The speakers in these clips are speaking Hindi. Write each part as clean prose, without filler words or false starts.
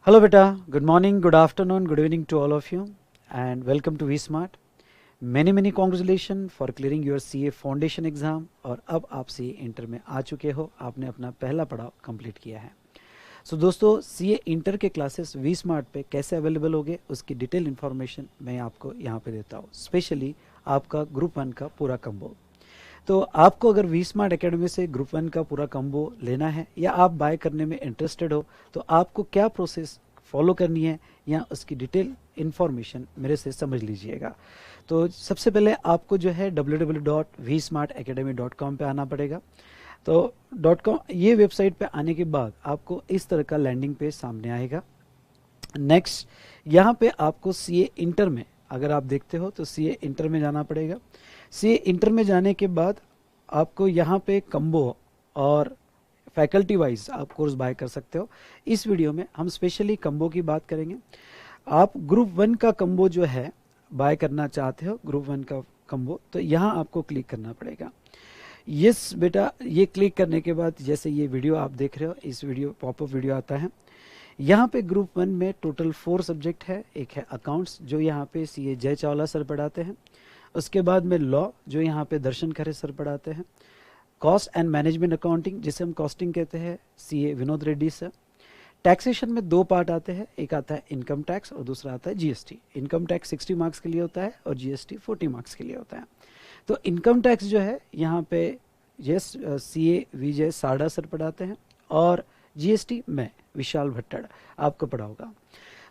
Hello beta, good morning, good afternoon, good evening to all of you and welcome to V-Smart. Many congratulations for clearing your CA foundation exam और अब आप CA इंटर में आ चुके हो, आपने अपना पहला पड़ाव कंप्लीट किया है। सो दोस्तों CA इंटर के क्लासेस V-Smart पे कैसे अवेलेबल होंगे उसकी डिटेल इन्फॉर्मेशन मैं आपको यहाँ पे देता हूँ, स्पेशली आपका ग्रुप 1 का पूरा कम्बो। तो आपको अगर V-Smart एकेडमी से ग्रुप 1 का पूरा कम्बो लेना है या आप बाय करने में इंटरेस्टेड हो तो आपको क्या प्रोसेस फॉलो करनी है या उसकी डिटेल इन्फॉर्मेशन मेरे से समझ लीजिएगा। तो सबसे पहले आपको जो है www.vsmartacademy.com पे आना पड़ेगा। तो .com ये वेबसाइट पे आने के बाद आपको इस तरह का लैंडिंग पेज सामने आएगा। नेक्स्ट यहाँ पे आपको CA इंटर में अगर आप देखते हो तो CA इंटर में जाना पड़ेगा। CA इंटर में जाने के बाद आपको यहाँ पे कम्बो और फैकल्टी वाइज आप कोर्स बाय कर सकते हो। इस वीडियो में हम स्पेशली कम्बो की बात करेंगे। आप ग्रुप 1 का कम्बो जो है बाय करना चाहते हो, ग्रुप 1 का कम्बो, तो यहाँ आपको क्लिक करना पड़ेगा। यस बेटा, ये क्लिक करने के बाद जैसे ये वीडियो आप देख रहे हो, इस वीडियो पॉपअप वीडियो आता है। यहाँ पे ग्रुप 1 में टोटल 4 सब्जेक्ट है। एक है अकाउंट्स जो यहाँ पे CA जय चावला सर पढ़ाते हैं, उसके बाद में लॉ जो यहाँ पे दर्शन खरे सर पढ़ाते हैं, कॉस्ट एंड मैनेजमेंट अकाउंटिंग जिसे हम कॉस्टिंग कहते हैं CA Vinod Reddy sir. Taxation में 2 पार्ट आते हैं, एक आता है इनकम टैक्स और दूसरा आता है GST। इनकम टैक्स 60 मार्क्स के लिए होता है और GST 40 मार्क्स के लिए होता है। तो इनकम टैक्स जो है यहाँ पे यस CA विजय सारडा सर पढ़ाते हैं और GST मैं विशाल भट्टड़ आपको पढ़ाऊंगा।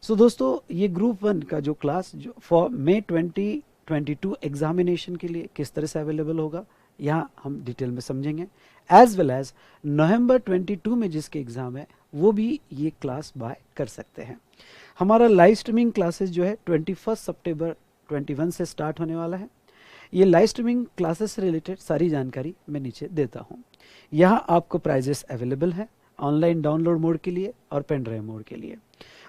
सो दोस्तों ये ग्रुप 1 का जो क्लास जो फॉर May 2022 एग्जामिनेशन के लिए किस तरह से अवेलेबल होगा यहाँ हम डिटेल में समझेंगे, एज वेल एज नवंबर 22 में जिसके एग्ज़ाम है वो भी ये क्लास बाय कर सकते हैं। हमारा लाइव स्ट्रीमिंग क्लासेस जो है 21 सितंबर 21 से स्टार्ट होने वाला है। ये लाइव स्ट्रीमिंग क्लासेस से रिलेटेड सारी जानकारी मैं नीचे देता हूँ। यहाँ आपको प्राइजेस अवेलेबल हैं ऑनलाइन डाउनलोड मोड के लिए और पेन ड्राइव मोड के लिए।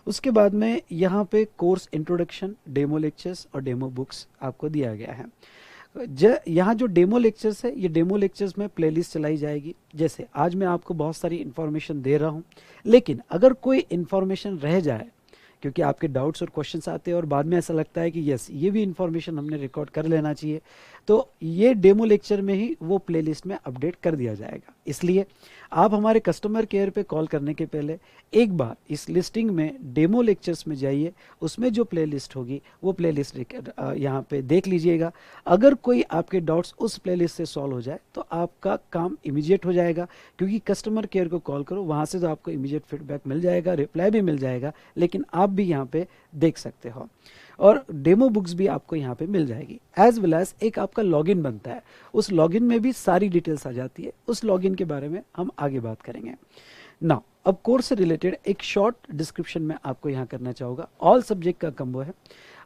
उसके बाद में यहाँ पे कोर्स इंट्रोडक्शन, डेमो लेक्चर्स और डेमो बुक्स आपको दिया गया है। यहाँ जो डेमो लेक्चर्स है, ये डेमो लेक्चर्स में प्लेलिस्ट चलाई जाएगी। जैसे आज मैं आपको बहुत सारी इन्फॉर्मेशन दे रहा हूँ, लेकिन अगर कोई इन्फॉर्मेशन रह जाए क्योंकि आपके डाउट्स और क्वेश्चंस आते हैं और बाद में ऐसा लगता है कि यस ये भी इन्फॉर्मेशन हमने रिकॉर्ड कर लेना चाहिए, तो ये डेमो लेक्चर में ही वो प्लेलिस्ट में अपडेट कर दिया जाएगा। इसलिए आप हमारे कस्टमर केयर पे कॉल करने के पहले एक बार इस लिस्टिंग में डेमो लेक्चर्स में जाइए, उसमें जो प्लेलिस्ट होगी वो प्लेलिस्ट यहाँ पे देख लीजिएगा। अगर कोई आपके डाउट्स उस प्लेलिस्ट से सॉल्व हो जाए तो आपका काम इमीडिएट हो जाएगा, क्योंकि कस्टमर केयर को कॉल करो वहाँ से तो आपको इमीडिएट फीडबैक मिल जाएगा, रिप्लाई भी मिल जाएगा, लेकिन आप भी यहाँ पे देख सकते हो और डेमो बुक्स भी आपको यहाँ पे मिल जाएगी। एज वेल एज एक आपका लॉगिन बनता है, उस लॉगिन में भी सारी डिटेल्स आ जाती है। उस लॉगिन के बारे में हम आगे बात करेंगे। नाउ अब कोर्स से रिलेटेड एक शॉर्ट डिस्क्रिप्शन में आपको यहाँ करना चाहूँगा। ऑल सब्जेक्ट का कम्बो है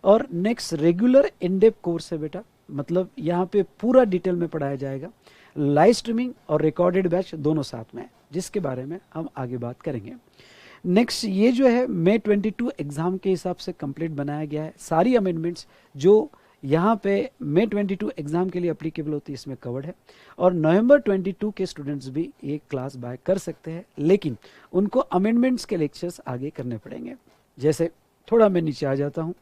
और नेक्स्ट रेगुलर इन-डेप्थ कोर्स है बेटा, मतलब यहाँ पे पूरा डिटेल में पढ़ाया जाएगा। लाइव स्ट्रीमिंग और रिकॉर्डेड बैच दोनों साथ में है, जिसके बारे में हम आगे बात करेंगे। नेक्स्ट ये जो है May 22 एग्ज़ाम के हिसाब से कंप्लीट बनाया गया है। सारी अमेंडमेंट्स जो यहाँ पे May 22 एग्ज़ाम के लिए अप्लीकेबल होती है इसमें कवर्ड है और नवंबर 22 के स्टूडेंट्स भी ये क्लास बाय कर सकते हैं, लेकिन उनको अमेंडमेंट्स के लेक्चर्स आगे करने पड़ेंगे। जैसे थोड़ा मैं नीचे आ जाता हूँ,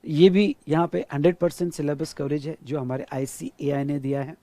ये भी यहाँ पे 100% सिलेबस कवरेज है जो हमारे ICAI ने दिया है।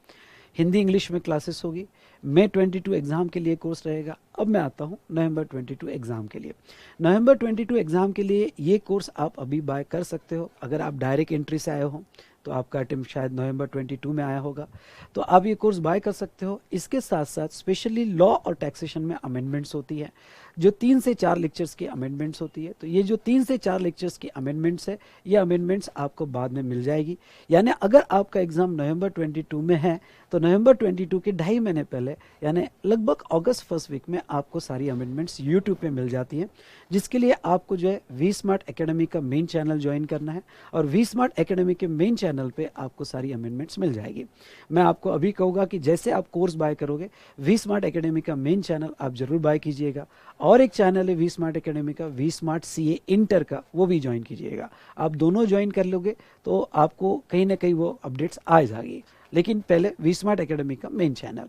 हिंदी इंग्लिश में क्लासेस होगी। May 22 एग्ज़ाम के लिए कोर्स रहेगा। अब मैं आता हूँ नवंबर 22 एग्ज़ाम के लिए। नवंबर 22 एग्ज़ाम के लिए ये कोर्स आप अभी बाय कर सकते हो। अगर आप डायरेक्ट एंट्री से आए हो तो आपका अटेम्प्ट शायद नवंबर 22 में आया होगा, तो आप ये कोर्स बाय कर सकते हो। इसके साथ साथ स्पेशली लॉ और टैक्सेशन में अमेंडमेंट्स होती है, जो 3 से 4 लेक्चर्स की अमेंडमेंट्स होती है। तो ये जो 3 से 4 लेक्चर्स की अमेंडमेंट्स है, ये अमेंडमेंट्स आपको बाद में मिल जाएगी। यानी अगर आपका एग्ज़ाम नवंबर 22 में है तो नवंबर 22 के 2.5 महीने पहले यानी लगभग अगस्त फर्स्ट वीक में आपको सारी अमेंडमेंट्स यूट्यूब पे मिल जाती हैं, जिसके लिए आपको जो है V-Smart एकेडमी का मेन चैनल ज्वाइन करना है और V-Smart एकेडमी के मेन चैनल पे आपको सारी अमेंडमेंट्स मिल जाएगी। मैं आपको अभी कहूँगा कि जैसे आप कोर्स बाय करोगे V-Smart एकेडमी का मेन चैनल आप जरूर बाय कीजिएगा, और एक चैनल है V-Smart एकेडमी का V-Smart CA इंटर का, वो भी ज्वाइन कीजिएगा। आप दोनों ज्वाइन कर लोगे तो आपको कहीं ना कहीं वो अपडेट्स आ जाएगी। लेकिन पहले वी स्मार्ट एकेडमी का मेन चैनल।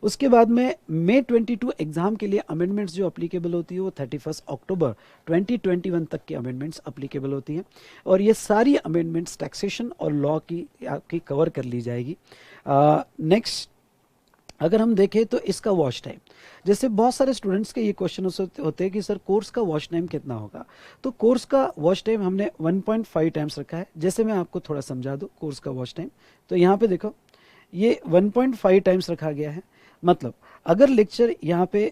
उसके बाद में May 22 एग्जाम के लिए अमेंडमेंट्स जो अप्लीकेबल होती है वो 31 अक्टूबर 2021 तक की अमेंडमेंट्स अप्लीकेबल होती हैं, और ये सारी अमेंडमेंट्स टैक्सेशन और लॉ की आपकी कवर कर ली जाएगी। नेक्स्ट अगर हम देखें तो इसका वॉच टाइम, जैसे बहुत सारे स्टूडेंट्स के ये क्वेश्चन होते हैं कि सर कोर्स का वॉच टाइम कितना होगा, तो कोर्स का वॉच टाइम हमने 1.5 टाइम्स रखा है। जैसे मैं आपको थोड़ा समझा दूं कोर्स का वॉच टाइम, तो यहाँ पे देखो ये 1.5 टाइम्स रखा गया है। मतलब अगर लेक्चर यहाँ पे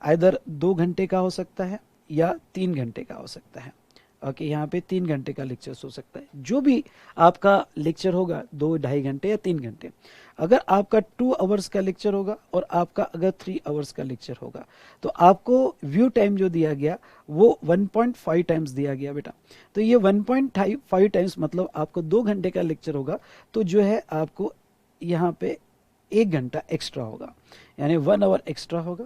आइदर 2 घंटे का हो सकता है या 3 घंटे का हो सकता है। ओके, यहाँ पे 3 घंटे का लेक्चर हो सकता है, जो भी आपका लेक्चर होगा 2-2.5 घंटे या 3 घंटे। अगर आपका 2 आवर्स का लेक्चर होगा और आपका अगर 3 आवर्स का लेक्चर होगा, तो आपको व्यू टाइम जो दिया गया वो 1.5 टाइम्स दिया गया बेटा। तो ये 1.5 टाइम्स मतलब आपको 2 घंटे का लेक्चर होगा तो जो है आपको यहाँ पे 1 घंटा एक्स्ट्रा होगा, यानी 1 आवर एक्स्ट्रा होगा।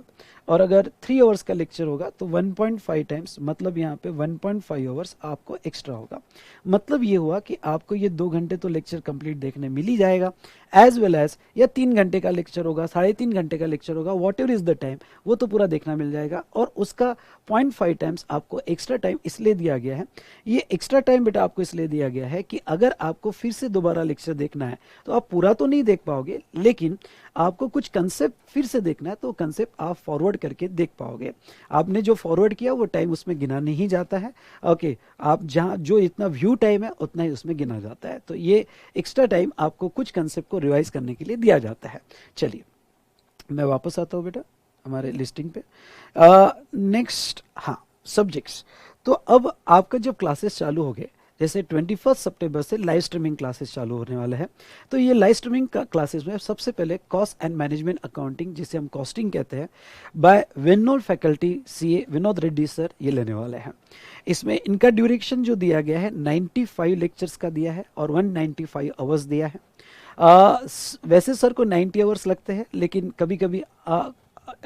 और अगर 3 आवर्स का लेक्चर होगा तो 1.5 टाइम्स मतलब यहाँ पे 1.5 आवर्स आपको एक्स्ट्रा होगा। मतलब ये हुआ कि आपको ये 2 घंटे तो लेक्चर कंप्लीट देखने मिल ही जाएगा, एज वेल एज या 3 घंटे का लेक्चर होगा, 3.5 घंटे का लेक्चर होगा, what ever is the time, वो तो पूरा देखना मिल जाएगा। और उसका 0.5 टाइम्स आपको एक्स्ट्रा टाइम इसलिए दिया गया है। ये एक्स्ट्रा टाइम बेटा आपको इसलिए दिया गया है कि अगर आपको फिर से दोबारा लेक्चर देखना है तो आप पूरा तो नहीं देख पाओगे, लेकिन आपको कुछ कंसेप्ट फिर से देखना है तो कंसेप्ट आप फॉरवर्ड करके देख पाओगे। आपने जो फॉरवर्ड किया वो टाइम उसमें गिना नहीं जाता है। ओके, आप जहां जो इतना व्यू टाइम है उतना ही उसमें गिना जाता है। तो ये एक्स्ट्रा टाइम आपको कुछ कंसेप्ट को रिवाइज करने के लिए दिया जाता है। चलिए मैं वापस आता हूँ बेटा हमारे लिस्टिंग पे। नेक्स्ट, हाँ, सब्जेक्ट्स। तो अब आपका जब क्लासेस चालू हो गए, जैसे 21 सितंबर से लाइव स्ट्रीमिंग क्लासेस चालू होने वाला है, तो ये लाइव स्ट्रीमिंग क्लासेस में सबसे पहले कॉस्ट एंड मैनेजमेंट अकाउंटिंग, जिसे हम कॉस्टिंग कहते हैं, by Vinod faculty CA Vinod Reddy sir, ये लेने वाले हैं। इसमें इनका ड्यूरेशन जो दिया गया है 95 लेक्चर्स का दिया है और 195 आवर्स दिया है। वैसे सर को 90 आवर्स लगते हैं, लेकिन कभी कभी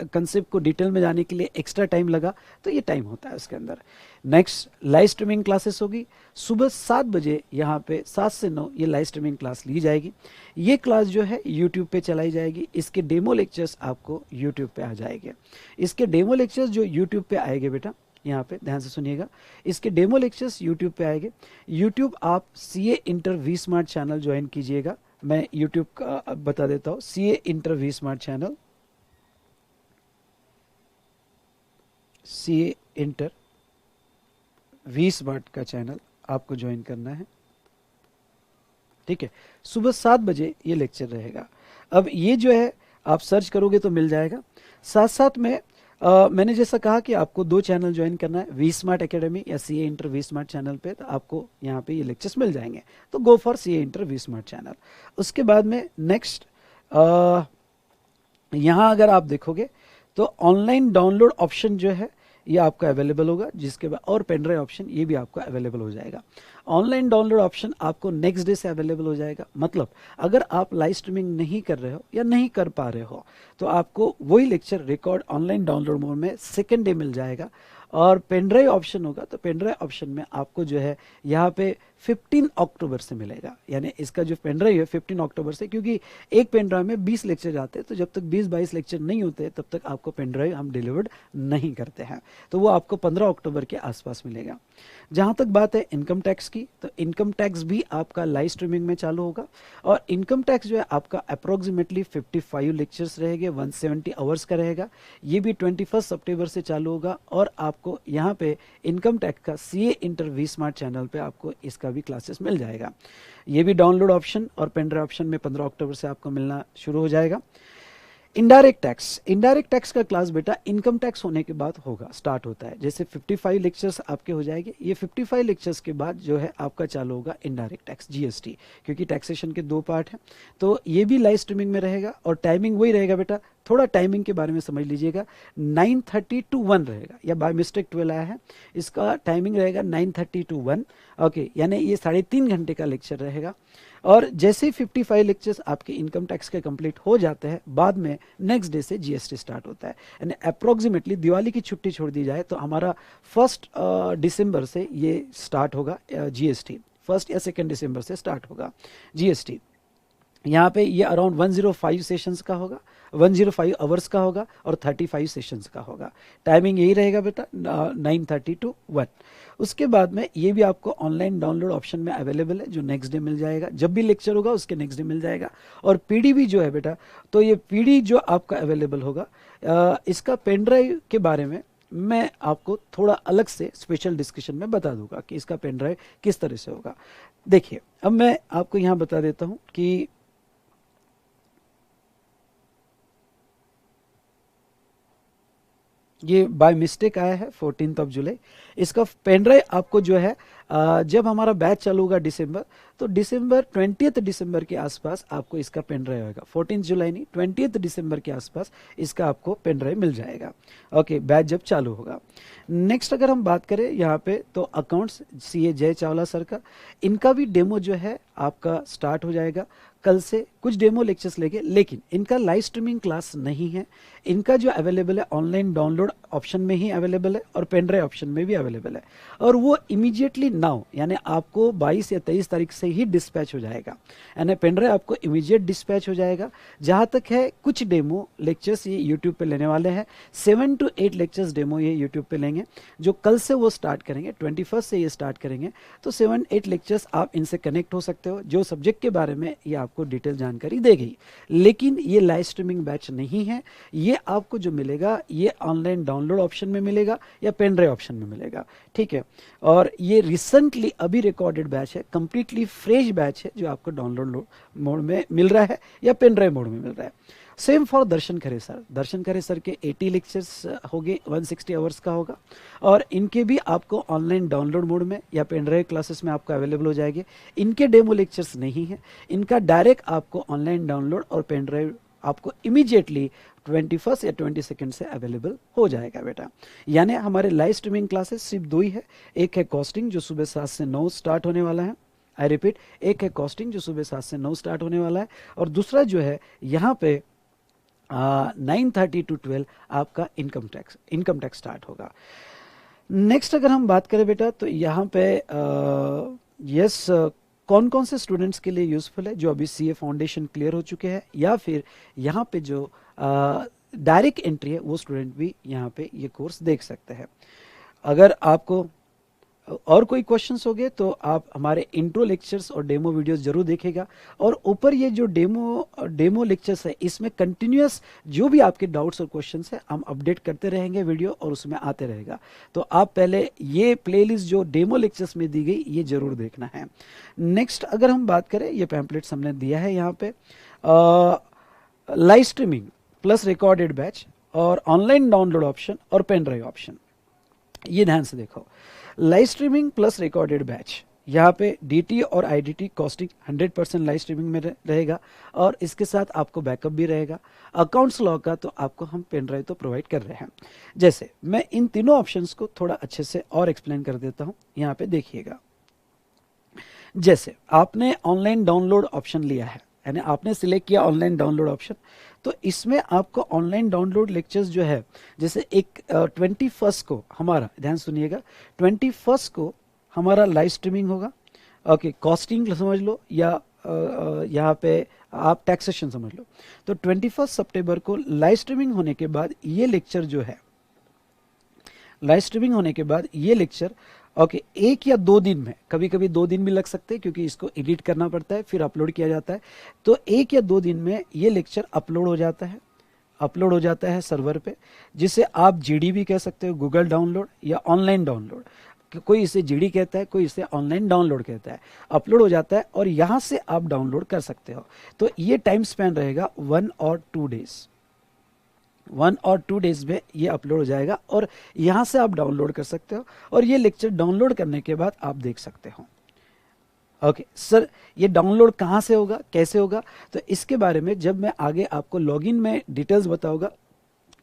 कंसेप्ट को डिटेल में जाने के लिए एक्स्ट्रा टाइम लगा तो ये टाइम होता है उसके अंदर। नेक्स्ट, लाइव स्ट्रीमिंग क्लासेस होगी सुबह 7 बजे, यहाँ पे 7 से 9 ये लाइव स्ट्रीमिंग क्लास ली जाएगी। ये क्लास जो है यूट्यूब पे चलाई जाएगी। इसके डेमो लेक्चर्स आपको यूट्यूब पे आ जाएंगे। इसके डेमो लेक्चर्स जो यूट्यूब पे आएंगे बेटा, यहाँ पे ध्यान से सुनिएगा, इसके डेमो लेक्चर्स यूट्यूब पे आएंगे। यूट्यूब आप CA inter V smart channel join कीजिएगा। मैं यूट्यूब का बता देता हूँ, CA inter V smart channel, CA inter V smart का चैनल आपको ज्वाइन करना है। ठीक है, सुबह 7 बजे ये लेक्चर रहेगा। अब ये जो है आप सर्च करोगे तो मिल जाएगा। साथ साथ में मैंने जैसा कहा कि आपको 2 चैनल ज्वाइन करना है, वी स्मार्ट एकेडमी या CA inter V smart channel पे, तो आपको यहाँ पे ये लेक्चर्स मिल जाएंगे। तो go for CA inter V smart channel. उसके बाद में नेक्स्ट, यहाँ अगर आप देखोगे तो ऑनलाइन डाउनलोड ऑप्शन जो है ये आपका अवेलेबल होगा, जिसके बाद और पेन ड्राइव ऑप्शन ये भी आपको अवेलेबल हो जाएगा। ऑनलाइन डाउनलोड ऑप्शन आपको नेक्स्ट डे से अवेलेबल हो जाएगा। मतलब अगर आप लाइव स्ट्रीमिंग नहीं कर रहे हो या नहीं कर पा रहे हो तो आपको वही lecture record online download mode में सेकेंड डे मिल जाएगा। और पेन ड्राइव ऑप्शन होगा तो पेन ड्राइव ऑप्शन में आपको जो है यहाँ पे 15 अक्टूबर से मिलेगा। यानी इसका जो पेन ड्राइव है 15 अक्टूबर से, क्योंकि एक पेन ड्राइव में 20 लेक्चर जाते हैं, तो जब तक 20-22 लेक्चर नहीं होते तब तक आपको पेन ड्राइव हम डिलीवर्ड नहीं करते हैं। तो वो आपको 15 अक्टूबर के आसपास मिलेगा। जहाँ तक बात है इनकम टैक्स की, तो इनकम टैक्स भी आपका लाइव स्ट्रीमिंग में चालू होगा। और इनकम टैक्स जो है आपका अप्रोक्सीमेटली 55 लेक्चर्स रहेंगे, 170 आवर्स का रहेगा। ये भी 21 सितंबर से चालू होगा। और आपको यहाँ पे इनकम टैक्स का CA inter V smart channel पे आपको इसका भी क्लासेस मिल जाएगा। ये भी डाउनलोड ऑप्शन और पेन ड्राइव ऑप्शन में 15 अक्टूबर से आपको मिलना शुरू हो जाएगा। इनडायरेक्ट टैक्स, इनडायरेक्ट टैक्स का क्लास बेटा इनकम टैक्स होने के बाद होगा, स्टार्ट होता है। जैसे 55 लेक्चर्स आपके हो जाएंगे, ये 55 लेक्चर्स के बाद जो है आपका चालू होगा इनडायरेक्ट टैक्स, जीएसटी, क्योंकि टैक्सेशन के 2 पार्ट हैं। तो ये भी लाइव स्ट्रीमिंग में रहेगा और टाइमिंग वही रहेगा बेटा। थोड़ा टाइमिंग के बारे में समझ लीजिएगा, 9:30 to 1 रहेगा, या बाय मिस्टेक 12 आया है, इसका टाइमिंग रहेगा 9:30 to 1। ओके, यानी ये 3.5 घंटे का लेक्चर रहेगा। और जैसे ही 55 लेक्चर्स आपके इनकम टैक्स के कंप्लीट हो जाते हैं, बाद में नेक्स्ट डे से जीएसटी स्टार्ट होता है। यानी अप्रोक्सीमेटली दिवाली की छुट्टी छोड़ दी जाए तो हमारा 1 दिसंबर से ये स्टार्ट होगा जीएसटी, 1 या 2 दिसंबर से स्टार्ट होगा जीएसटी। यहाँ पे ये अराउंड 105 सेशंस का होगा, 105 आवर्स का होगा और 35 सेशंस का होगा। टाइमिंग यही रहेगा बेटा 9:30 to 1। उसके बाद में ये भी आपको ऑनलाइन डाउनलोड ऑप्शन में अवेलेबल है, जो नेक्स्ट डे मिल जाएगा। जब भी लेक्चर होगा उसके नेक्स्ट डे मिल जाएगा। और पीडी भी जो है बेटा, तो ये पीडी जो आपका अवेलेबल होगा, इसका पेन ड्राइव के बारे में मैं आपको थोड़ा अलग से स्पेशल डिस्कशन में बता दूंगा कि इसका पेन ड्राइव किस तरह से होगा। देखिए, अब मैं आपको यहाँ बता देता हूँ कि ये बाय मिस्टेक आया है 14 जुलाई। इसका पेन ड्राइव आपको जो है जब हमारा बैच चालू होगा दिसंबर, तो दिसंबर 20 दिसंबर के आसपास आपको इसका पेन ड्राइव होगा। 14 जुलाई नहीं, 20 दिसंबर के आसपास इसका आपको पेन ड्राइव मिल जाएगा। ओके, बैच जब चालू होगा। नेक्स्ट अगर हम बात करें यहाँ पे, तो अकाउंट्स सीए जय चावला सर का, इनका भी डेमो जो है आपका स्टार्ट हो जाएगा कल से। कुछ डेमो लेक्चर्स लेके, लेकिन इनका लाइव स्ट्रीमिंग क्लास नहीं है। इनका जो अवेलेबल है ऑनलाइन डाउनलोड ऑप्शन में ही अवेलेबल है और पेन ड्राइव ऑप्शन में भी अवेलेबल है। और वो इमीडिएटली नाउ, यानी आपको 22 या 23 तारीख से ही डिस्पैच हो जाएगा, यानी पेन ड्राइव आपको इमीडिएट डिस्पैच हो जाएगा। जहाँ तक है कुछ डेमो लेक्चर्स ये यूट्यूब पे लेने वाले हैं, 7 to 8 लेक्चर्स डेमो ये यूट्यूब पे लेंगे, जो कल से वो स्टार्ट करेंगे, 21 से ये स्टार्ट करेंगे। तो 7-8 लेक्चर्स आप इनसे कनेक्ट हो सकते हो, जो सब्जेक्ट के बारे में ये आपको डिटेल जानकारी दे गई। लेकिन ये लाइव स्ट्रीमिंग बैच नहीं है। ये आपको जो मिलेगा ये ऑनलाइन डाउनलोड ऑप्शन में मिलेगा या पेन ड्राइव ऑप्शन में मिलेगा, ठीक है। और ये रिसेंटली अभी रिकॉर्डेड बैच है, कंप्लीटली फ्रेश बैच है, जो आपको डाउनलोड मोड में मिल रहा है या पेन ड्राइव मोड में मिल रहा है। Same for Darshan Khare sir. Darshan Khare sir के 80 लेक्चर्स हो गए, 160 आवर्स का होगा, और इनके भी आपको ऑनलाइन डाउनलोड मोड में या पेन ड्राइव क्लासेस में आपको अवेलेबल हो जाएंगे। इनके डेमो लेक्चर्स नहीं है, इनका डायरेक्ट आपको ऑनलाइन डाउनलोड और पेन ड्राइव आपको इमीडिएटली 21 या 22 से अवेलेबल हो जाएगा बेटा। यानी हमारे लाइव स्ट्रीमिंग क्लासेस सिर्फ 2 ही है। एक है कॉस्टिंग जो सुबह 7 से 9 स्टार्ट होने वाला है, आई रिपीट, एक है कॉस्टिंग जो सुबह 7 से 9 स्टार्ट होने वाला है, और दूसरा जो है यहाँ पे 9:30 to 12 आपका इनकम टैक्स स्टार्ट होगा। नेक्स्ट अगर हम बात करें बेटा, तो यहाँ पे यस कौन कौन से स्टूडेंट्स के लिए यूजफुल है, जो अभी सीए फाउंडेशन क्लियर हो चुके हैं, या फिर यहाँ पे जो डायरेक्ट एंट्री है वो स्टूडेंट भी यहाँ पे ये कोर्स देख सकते हैं। अगर आपको और कोई क्वेश्चंस हो गए तो आप हमारे इंट्रो लेक्चर्स और डेमो वीडियोस जरूर देखेगा। और ऊपर ये जो डेमो लेक्चर्स है, इसमें कंटिन्यूअस जो भी आपके डाउट्स और क्वेश्चंस है हम अपडेट करते रहेंगे वीडियो, और उसमें आते रहेगा। तो आप पहले ये प्लेलिस्ट जो डेमो लेक्चर्स में दी गई ये जरूर देखना है। नेक्स्ट अगर हम बात करें, ये पैम्पलेट्स हमने दिया है यहाँ पे, live streaming plus recorded batch और ऑनलाइन डाउनलोड ऑप्शन और पेन ड्राइव ऑप्शन, ये ध्यान से देखो। Live streaming plus recorded batch, यहाँ पे डीटी और आईडीटी कॉस्टिंग 100% लाइव स्ट्रीमिंग में रहेगा, और इसके साथ आपको बैकअप भी रहेगा। अकाउंट्स लॉ का तो आपको हम पेन ड्राइव तो प्रोवाइड कर रहे हैं। जैसे मैं इन तीनों ऑप्शंस को थोड़ा अच्छे से और एक्सप्लेन कर देता हूँ, यहाँ पे देखिएगा। जैसे आपने ऑनलाइन डाउनलोड ऑप्शन लिया है, यानी आपने सिलेक्ट किया ऑनलाइन डाउनलोड ऑप्शन, तो इसमें आपको ऑनलाइन डाउनलोड लेक्चर्स जो है, जैसे एक 21 को हमारा, ध्यान सुनिएगा, 21 को हमारा लाइव स्ट्रीमिंग होगा। ओके, कॉस्टिंग समझ लो या यहाँ पे आप टैक्सेशन समझ लो। तो 21 सितंबर को लाइव स्ट्रीमिंग होने के बाद ये लेक्चर जो है, लाइव स्ट्रीमिंग होने के बाद ये लेक्चर ओके 1 या 2 दिन में, कभी कभी 2 दिन भी लग सकते हैं क्योंकि इसको एडिट करना पड़ता है फिर अपलोड किया जाता है, तो 1 या 2 दिन में ये लेक्चर अपलोड हो जाता है सर्वर पे, जिसे आप जीडी भी कह सकते हो, गूगल डाउनलोड या ऑनलाइन डाउनलोड, कोई इसे जीडी कहता है, कोई इसे ऑनलाइन डाउनलोड कहता है। अपलोड हो जाता है और यहाँ से आप डाउनलोड कर सकते हो। तो ये टाइम स्पैन रहेगा 1 और 2 डेज, 1 और 2 डेज में ये अपलोड हो जाएगा और यहाँ से आप डाउनलोड कर सकते हो, और ये लेक्चर डाउनलोड करने के बाद आप देख सकते हो। ओके सर, ये डाउनलोड कहाँ से होगा, कैसे होगा, तो इसके बारे में जब मैं आगे आपको लॉगिन में डिटेल्स बताऊंगा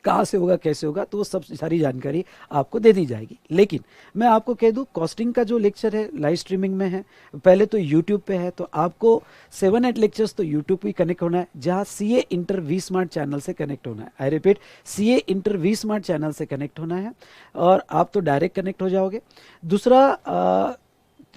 कहाँ से होगा कैसे होगा, तो वो सब सारी जानकारी आपको दे दी जाएगी। लेकिन मैं आपको कह दूं, कॉस्टिंग का जो लेक्चर है लाइव स्ट्रीमिंग में है, पहले तो यूट्यूब पे है, तो आपको 7-8 लेक्चर्स तो यूट्यूब पे कनेक्ट होना है, जहाँ CA inter V smart channel से कनेक्ट होना है। I repeat, CA inter V smart channel से कनेक्ट होना है और आप तो डायरेक्ट कनेक्ट हो जाओगे। दूसरा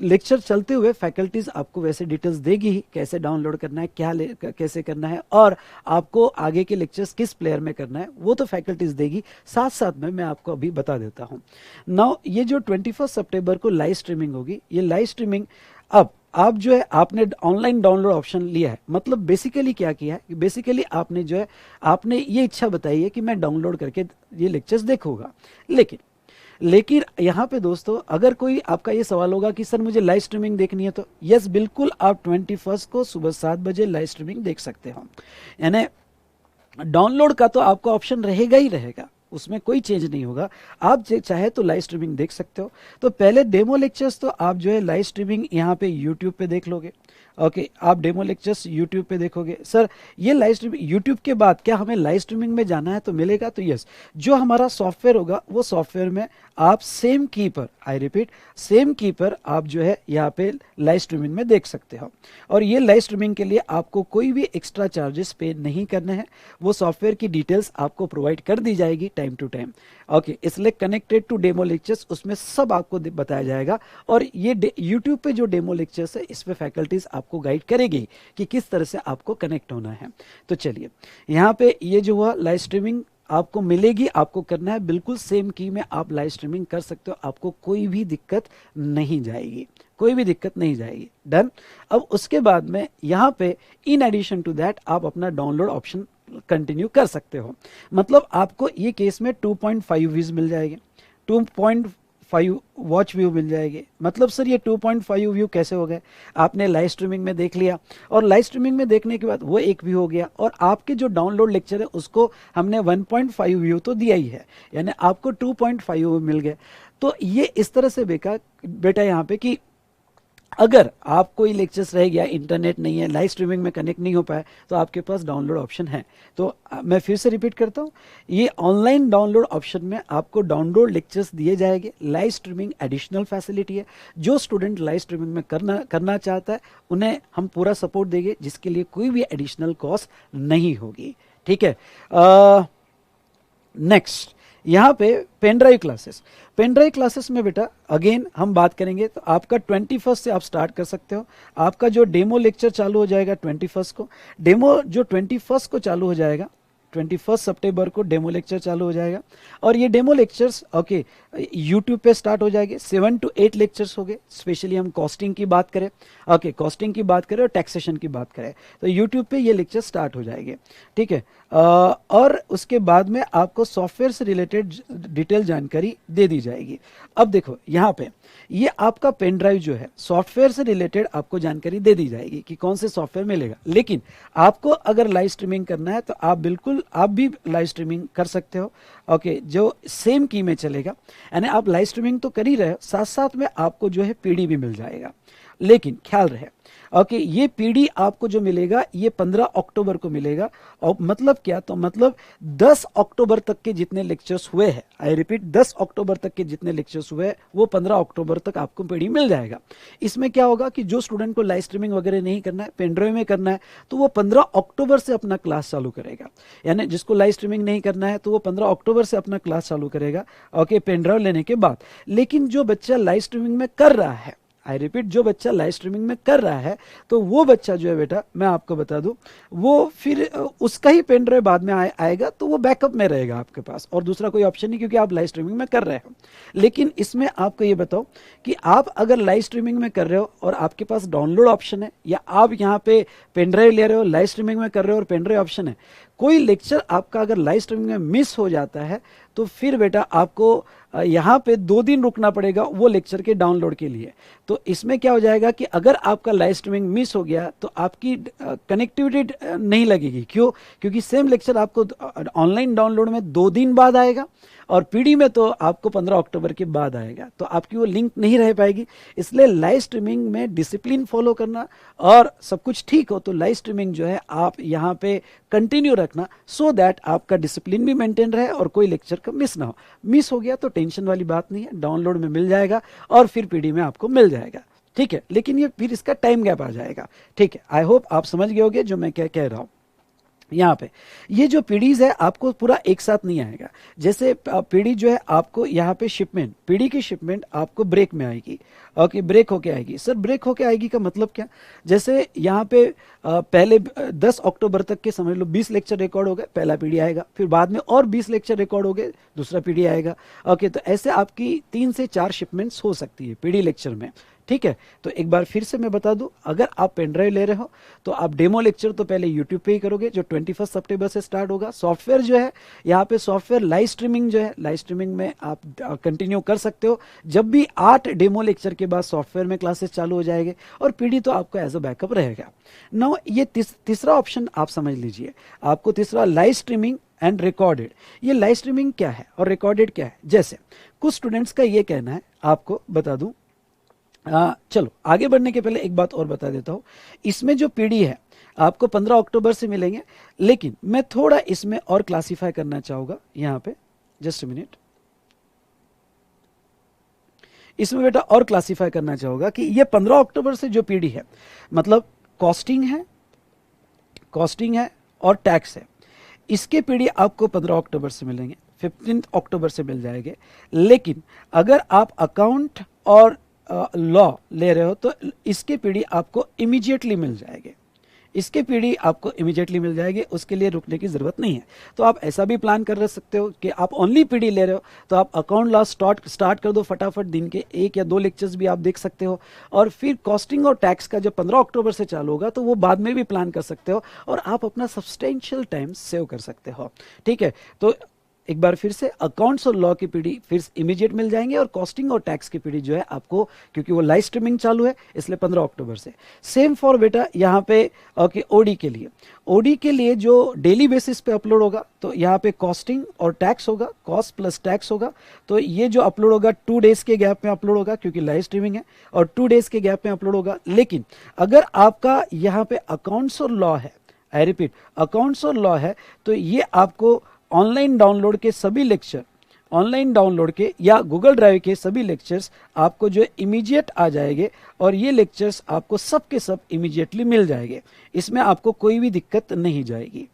लेक्चर चलते हुए फैकल्टीज आपको वैसे डिटेल्स देगी ही, कैसे डाउनलोड करना है, कैसे करना है, और आपको आगे के लेक्चर्स किस प्लेयर में करना है वो तो फैकल्टीज देगी। साथ साथ में मैं आपको अभी बता देता हूँ। नाउ ये जो 21 सितंबर को लाइव स्ट्रीमिंग होगी, ये लाइव स्ट्रीमिंग अब आप जो है आपने ऑनलाइन डाउनलोड ऑप्शन लिया है, मतलब बेसिकली क्या किया है, बेसिकली आपने जो है आपने ये इच्छा बताई है कि मैं डाउनलोड करके ये लेक्चर्स देखूंगा। लेकिन यहाँ पे दोस्तों अगर कोई आपका ये सवाल होगा कि सर मुझे लाइव स्ट्रीमिंग देखनी है, तो यस बिल्कुल आप 21 को सुबह 7 बजे लाइव स्ट्रीमिंग देख सकते हो। यानी डाउनलोड का तो आपका ऑप्शन रहेगा ही रहेगा, उसमें कोई चेंज नहीं होगा। आप चाहे तो लाइव स्ट्रीमिंग देख सकते हो। तो पहले डेमो लेक्चर्स तो आप जो है लाइव स्ट्रीमिंग यहाँ पे यूट्यूब पे देख लोगे। ओके, आप डेमो लेक्चर्स यूट्यूब पे देखोगे। सर ये लाइव स्ट्रीमिंग यूट्यूब के बाद क्या हमें लाइव स्ट्रीमिंग में जाना है तो मिलेगा? तो यस, जो हमारा सॉफ्टवेयर होगा वो सॉफ्टवेयर में आप सेम की पर, आई रिपीट सेम की पर आप जो है यहाँ पे लाइव स्ट्रीमिंग में देख सकते हो। और ये लाइव स्ट्रीमिंग के लिए आपको कोई भी एक्स्ट्रा चार्जेस पे नहीं करने हैं, वो सॉफ्टवेयर की डिटेल्स आपको प्रोवाइड कर दी जाएगी टाइम टू टाइम। ओके, इसलिए कनेक्टेड टू डेमो लेक्चर्स उसमें सब आपको बताया जाएगा। और ये यूट्यूब पे जो डेमो लेक्चर्स है इस पे फैकल्टीज आपको गाइड करेगी कि किस तरह से आपको कनेक्ट होना है। तो चलिए यहाँ पे ये जो हुआ लाइव स्ट्रीमिंग आपको मिलेगी, आपको करना है बिल्कुल सेम की में आप लाइव स्ट्रीमिंग कर सकते हो, आपको कोई भी दिक्कत नहीं जाएगी, कोई भी दिक्कत नहीं जाएगी। डन। अब उसके बाद में यहाँ पे इन एडिशन टू दैट आप अपना डाउनलोड ऑप्शन कंटिन्यू कर सकते हो। मतलब आपको ये केस में 2.5 व्यूज मिल जाएंगे, 2.5 वॉच व्यू मिल जाएगी। मतलब सर ये 2.5 व्यू कैसे हो गए? आपने लाइव स्ट्रीमिंग में देख लिया और लाइव स्ट्रीमिंग में देखने के बाद वो एक व्यू हो गया, और आपके जो डाउनलोड लेक्चर है उसको हमने 1.5 व्यू तो दिया ही है, यानी आपको 2.5 व्यू मिल गए। तो ये इस तरह से बेटा यहाँ पे कि अगर आप कोई लेक्चर्स रह गया, इंटरनेट नहीं है, लाइव स्ट्रीमिंग में कनेक्ट नहीं हो पाया, तो आपके पास डाउनलोड ऑप्शन है। तो मैं फिर से रिपीट करता हूँ, ये ऑनलाइन डाउनलोड ऑप्शन में आपको डाउनलोड लेक्चर्स दिए जाएंगे। लाइव स्ट्रीमिंग एडिशनल फैसिलिटी है, जो स्टूडेंट लाइव स्ट्रीमिंग में करना चाहता है उन्हें हम पूरा सपोर्ट देंगे, जिसके लिए कोई भी एडिशनल कॉस्ट नहीं होगी। ठीक है। नेक्स्ट यहाँ पे पेन ड्राइव क्लासेस में बेटा अगेन हम बात करेंगे, तो आपका 21 से आप स्टार्ट कर सकते हो। आपका जो डेमो लेक्चर चालू हो जाएगा 21 को, डेमो जो 21 को चालू हो जाएगा, 21 सितंबर को डेमो लेक्चर चालू हो जाएगा। और ये डेमो लेक्चर्स ओके यूट्यूब पे स्टार्ट हो जाएंगे। 7 to 8 लेक्चर्स हो गए। स्पेशली हम कॉस्टिंग की बात करें, ओके कॉस्टिंग की बात करें और टैक्सेशन की बात करें, तो यूट्यूब पे ये लेक्चर स्टार्ट हो जाएंगे। ठीक है। और उसके बाद में आपको सॉफ्टवेयर से रिलेटेड डिटेल जानकारी दे दी जाएगी। अब देखो यहाँ पे ये आपका पेन ड्राइव जो है सॉफ्टवेयर से रिलेटेड आपको जानकारी दे दी जाएगी कि कौन से सॉफ्टवेयर मिलेगा। लेकिन आपको अगर लाइव स्ट्रीमिंग करना है तो आप भी लाइव स्ट्रीमिंग कर सकते हो। ओके, जो सेम की में चलेगा, यानी आप लाइव स्ट्रीमिंग तो कर ही रहे हो, साथ साथ में आपको जो है पीडी भी मिल जाएगा। लेकिन ख्याल रहे ओके ये पीडी आपको जो मिलेगा ये 15 अक्टूबर को मिलेगा। और मतलब क्या, तो मतलब 10 अक्टूबर तक के जितने लेक्चर्स हुए हैं, आई रिपीट 10 अक्टूबर तक के जितने लेक्चर्स हुए हैं वो 15 अक्टूबर तक आपको पीडी मिल जाएगा। इसमें क्या होगा कि जो स्टूडेंट को लाइव स्ट्रीमिंग वगैरह नहीं करना है, पेनड्राइव में करना है, तो वो 15 अक्टूबर से अपना क्लास चालू करेगा। यानी जिसको लाइव स्ट्रीमिंग नहीं करना है तो वो 15 अक्टूबर से अपना क्लास चालू करेगा ओके पेनड्राइव लेने के बाद। लेकिन जो बच्चा लाइव स्ट्रीमिंग में कर रहा है, आई रिपीट जो बच्चा लाइव स्ट्रीमिंग में कर रहा है, तो वो बच्चा जो है बेटा मैं आपको बता दूं, वो फिर उसका ही पेन ड्राइव बाद में आएगा, तो वो बैकअप में रहेगा आपके पास, और दूसरा कोई ऑप्शन नहीं, क्योंकि आप लाइव स्ट्रीमिंग में कर रहे हो। लेकिन इसमें आपको ये बताओ कि आप अगर लाइव स्ट्रीमिंग में कर रहे हो और आपके पास डाउनलोड ऑप्शन है, या आप यहाँ पे पेन ड्राइव ले रहे हो, लाइव स्ट्रीमिंग में कर रहे हो और पेन ड्राइव ऑप्शन है, कोई लेक्चर आपका अगर लाइव स्ट्रीमिंग में मिस हो जाता है तो फिर बेटा आपको यहाँ पे 2 दिन रुकना पड़ेगा वो लेक्चर के डाउनलोड के लिए। तो इसमें क्या हो जाएगा कि अगर आपका लाइव स्ट्रीमिंग मिस हो गया तो आपकी कनेक्टिविटी नहीं लगेगी। क्यों? क्योंकि सेम लेक्चर आपको ऑनलाइन डाउनलोड में 2 दिन बाद आएगा और पीडी में तो आपको 15 अक्टूबर के बाद आएगा, तो आपकी वो लिंक नहीं रह पाएगी। इसलिए लाइव स्ट्रीमिंग में डिसिप्लिन फॉलो करना और सब कुछ ठीक हो तो लाइव स्ट्रीमिंग जो है आप यहाँ पे कंटिन्यू रखना, सो दैट आपका डिसिप्लिन भी मेंटेन रहे और कोई लेक्चर का मिस ना हो। मिस हो गया तो टेंशन वाली बात नहीं है, डाउनलोड में मिल जाएगा और फिर पीडी में आपको मिल जाएगा। ठीक है, लेकिन ये फिर इसका टाइम गैप आ जाएगा। ठीक है, आई होप आप समझ गए होगे जो मैं क्या कह रहा हूँ। यहाँ पे ये जो पीडीज है आपको पूरा एक साथ नहीं आएगा। जैसे पीडी जो है आपको यहाँ पे शिपमेंट, पीडी की शिपमेंट आपको ब्रेक में आएगी। ओके, ब्रेक होके आएगी। सर ब्रेक होके आएगी का मतलब क्या? जैसे यहाँ पे पहले 10 अक्टूबर तक के समझ लो 20 लेक्चर रिकॉर्ड हो गए, पहला पीडी आएगा, फिर बाद में और 20 लेक्चर रिकॉर्ड हो गए, दूसरा पीडी आएगा। ओके, तो ऐसे आपकी 3 से 4 शिपमेंट्स हो सकती है पीडी लेक्चर में। ठीक है, तो एक बार फिर से मैं बता दूं, अगर आप पेन ड्राइव ले रहे हो तो आप डेमो लेक्चर तो पहले यूट्यूब पे ही करोगे, जो 21 सितंबर से स्टार्ट होगा। सॉफ्टवेयर जो है यहाँ पे सॉफ्टवेयर लाइव स्ट्रीमिंग जो है, लाइव स्ट्रीमिंग में आप कंटिन्यू कर सकते हो। जब भी 8 डेमो लेक्चर के बाद सॉफ्टवेयर में क्लासेस चालू हो जाएंगे, और पीडी तो आपका एज अ बैकअप रहेगा। नाउ ये तीसरा ऑप्शन आप समझ लीजिए, आपको तीसरा लाइव स्ट्रीमिंग एंड रिकॉर्डेड। ये लाइव स्ट्रीमिंग क्या है और रिकॉर्डेड क्या है? जैसे कुछ स्टूडेंट्स का ये कहना है, आपको बता दूं, चलो आगे बढ़ने के पहले एक बात और बता देता हूं। इसमें जो पीडी है आपको 15 अक्टूबर से मिलेंगे, लेकिन मैं थोड़ा इसमें और क्लासिफाई करना चाहूंगा। यहां पे जस्ट मिनट, इसमें बेटा और क्लासिफाई करना चाहूंगा कि ये 15 अक्टूबर से जो पीडी है, मतलब कॉस्टिंग है और टैक्स है। इसके पीडी आपको 15 अक्टूबर से मिलेंगे, 15 अक्टूबर से मिल जाएंगे। लेकिन अगर आप अकाउंट और लॉ ले रहे हो तो इसके पीडी आपको इमीडिएटली मिल जाएंगे। इसके पीडी आपको इमीडिएटली मिल जाएगी, उसके लिए रुकने की जरूरत नहीं है। तो आप ऐसा भी प्लान कर सकते हो कि आप ओनली पीडी ले रहे हो तो आप अकाउंट लॉ स्टार्ट कर दो फटाफट, दिन के 1 या 2 लेक्चर्स भी आप देख सकते हो। और फिर कॉस्टिंग और टैक्स का जब 15 अक्टूबर से चालू होगा तो वो बाद में भी प्लान कर सकते हो, और आप अपना सब्सटेंशियल टाइम सेव कर सकते हो। ठीक है, तो एक बार फिर से अकाउंट्स और लॉ की पीडी फिर इमीडिएट मिल जाएंगे, और कॉस्टिंग और टैक्स की पीडी जो है आपको, क्योंकि वो लाइव स्ट्रीमिंग चालू है इसलिए 15 अक्टूबर से। सेम फॉर बेटा यहाँ पे ओके ओडी के लिए, ओडी के लिए जो डेली बेसिस पे अपलोड होगा तो यहाँ पे कॉस्टिंग और टैक्स होगा, कॉस्ट प्लस टैक्स होगा। तो ये जो अपलोड होगा 2 डेज के गैप में अपलोड होगा, क्योंकि लाइव स्ट्रीमिंग है, और 2 डेज के गैप में अपलोड होगा। लेकिन अगर आपका यहाँ पे अकाउंट्स और लॉ है, आई रिपीट अकाउंट्स और लॉ है, तो ये आपको ऑनलाइन डाउनलोड के सभी लेक्चर, ऑनलाइन डाउनलोड के या गूगल ड्राइव के सभी लेक्चर्स आपको जो इमीडिएट आ जाएंगे, और ये लेक्चर्स आपको सब के सब इमीडिएटली मिल जाएंगे। इसमें आपको कोई भी दिक्कत नहीं जाएगी।